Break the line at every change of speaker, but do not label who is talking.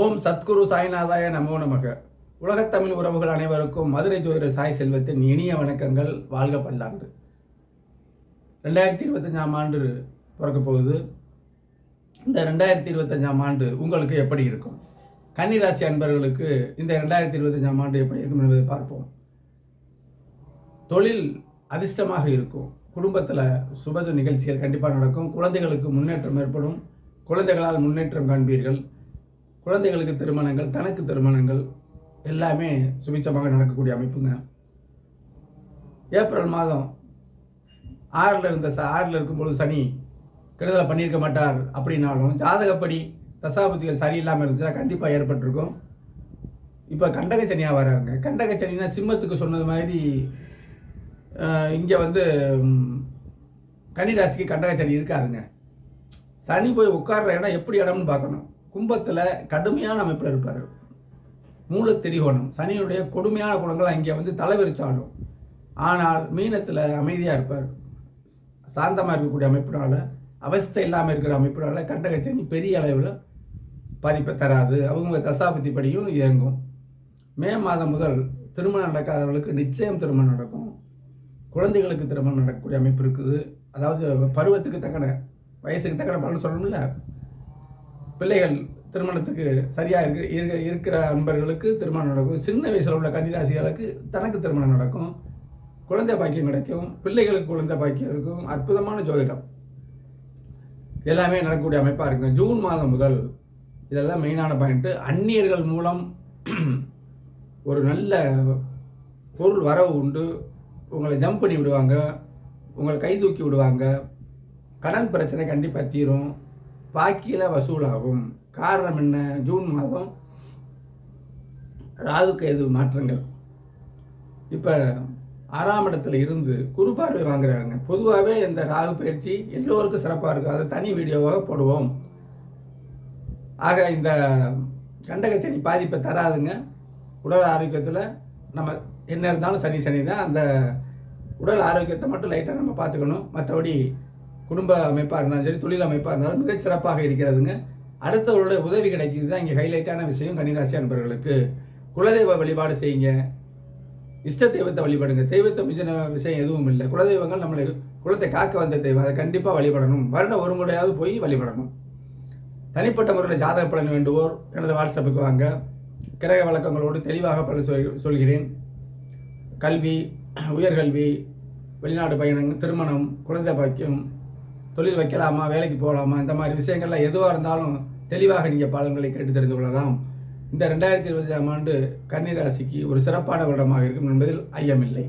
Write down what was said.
ஓம் சத்குரு சாய்நாதாய நமோ நமக. உலகத்தமிழ் உறவுகள் அனைவருக்கும் மதுரை ஜோதிடர் சாய் செல்வத்தின் இனிய வணக்கங்கள். வாழ்க பல்லாண்டு. 2025ஆம் ஆண்டு பிறக்க போகுது. இந்த 2025ஆம் ஆண்டு உங்களுக்கு எப்படி இருக்கும்? கன்னிராசி அன்பர்களுக்கு இந்த 2025ஆம் ஆண்டு எப்படி இருக்கும் என்பதை பார்ப்போம். தொழில் அதிர்ஷ்டமாக இருக்கும். குடும்பத்தில் சுப நிகழ்ச்சிகள் கண்டிப்பாக நடக்கும். குழந்தைகளுக்கு முன்னேற்றம் ஏற்படும். குழந்தைகளால் முன்னேற்றம் காண்பீர்கள். குழந்தைகளுக்கு திருமணங்கள், தனக்கு திருமணங்கள் எல்லாமே சுபிச்சமாக நடக்கக்கூடிய அமைப்புங்க. ஏப்ரல் மாதம் 6ல் இருக்கும்பொழுது சனி கெடுதலை பண்ணியிருக்க மாட்டார் அப்படின்னாலும் ஜாதகப்படி தசாபுத்திகள் சரியில்லாமல் இருந்துச்சுன்னா கண்டிப்பாக ஏற்பட்டிருக்கும். இப்போ கண்டக சனியாக வராங்க. கண்டக சனினா சிம்மத்துக்கு சொன்னது மாதிரி இங்கே கன்னிராசிக்கு கண்டக சனி இருக்காதுங்க. சனி போய் உட்கார்ற இடம் எப்படி இடம்னு பார்க்கணும். கும்பத்தில் கடுமையான அமைப்பில் இருப்பார். மூல திரிகோணம். சனியுடைய கொடுமையான குணங்கள் அங்கே தலைவிரிச்சாலும், ஆனால் மீனத்தில் அமைதியாக இருப்பார். சாந்தமாக இருக்கக்கூடிய அமைப்பினால, அவஸ்தை இல்லாமல் இருக்கிற அமைப்பினால கண்டக சனி பெரிய அளவில் பாதிப்பை தராது. அவங்க தசாபுத்தி படியும் இயங்கும். மே மாதம் முதல் திருமணம் நடக்காதவர்களுக்கு நிச்சயம் திருமணம் நடக்கும். குழந்தைகளுக்கு திருமணம் நடக்கக்கூடிய அமைப்பு இருக்குது. அதாவது பருவத்துக்கு தக்கன, வயசுக்கு தக்கன பலன் சொல்லணும்ல. பிள்ளைகள் திருமணத்துக்கு சரியாக இருக்கிற அன்பர்களுக்கு திருமணம் நடக்கும். சின்ன வயசில் உள்ள கன்னிராசிகளுக்கு தனக்கு திருமணம் நடக்கும். குழந்தை பாக்கியம் கிடைக்கும். பிள்ளைகளுக்கு குழந்தை பாக்கியம் இருக்கும். அற்புதமான ஜோதிடம் எல்லாமே நடக்கக்கூடிய அமைப்பாக இருக்கும். ஜூன் மாதம் முதல் இதெல்லாம் மெயினான பாயிண்ட்டு. அந்நியர்கள் மூலம் ஒரு நல்ல பொருள் வரவு உண்டு. உங்களை ஜம்ப் பண்ணி விடுவாங்க, உங்களை கை தூக்கி விடுவாங்க. கடன் பிரச்சனை கண்டிப்பாக தீரும். பாக்கியில் வசூலாகும். காரணம் என்ன? ஜூன் மாதம் ராகு கேது மாற்றங்கள். இப்போ 6ஆம் இடத்துல இருந்து குரு பார்வை வாங்குறாங்க. பொதுவாகவே இந்த ராகு பயிற்சி எல்லோருக்கும் சிறப்பாக இருக்கும். அதை தனி வீடியோவாக போடுவோம். ஆக இந்த கண்டகச்சனி பாதிப்பை தராதுங்க. உடல் ஆரோக்கியத்தில் நம்ம என்ன இருந்தாலும் சனி தான். அந்த உடல் ஆரோக்கியத்தை மட்டும் லைட்டாக நம்ம பார்த்துக்கணும். மற்றபடி குடும்ப அமைப்பாக இருந்தாலும் சரி, தொழில் அமைப்பாக இருந்தாலும் மிகச் சிறப்பாக இருக்கிறதுங்க. அடுத்தவர்களுடைய உதவி கிடைக்கிது தான் இங்கே ஹைலைட்டான விஷயம். கன்னிராசி அன்பர்களுக்கு குலதெய்வ வழிபாடு செய்யுங்க. இஷ்ட தெய்வத்தை வழிபடுங்க. தெய்வத்தை மிஞ்சின விஷயம் எதுவும் இல்லை. குலதெய்வங்கள் நம்மளை குலத்தை காக்க வந்த தெய்வம். அதை கண்டிப்பாக வழிபடணும். வருடம் ஒரு முறையாவது போய் வழிபடணும். தனிப்பட்ட முறையில் ஜாதக பலன் வேண்டுவோர் எனது வாட்ஸ்அப்புக்கு வாங்க. கிரக வழக்கங்களோடு தெளிவாக பலன் சொல்கிறேன். கல்வி, உயர்கல்வி, வெளிநாடு பயணம், திருமணம், குழந்தை பாக்கியம், தொழில் வைக்கலாமா, வேலைக்கு போகலாமா, இந்த மாதிரி விஷயங்கள்லாம் எதுவாக இருந்தாலும் தெளிவாக நீங்கள் பலன்களை கேட்டு தெரிந்து கொள்ளலாம். இந்த 2025ஆம் ஆண்டு கன்னிராசிக்கு ஒரு சிறப்பான வருடமாக இருக்கும் என்பதில் ஐயமில்லை.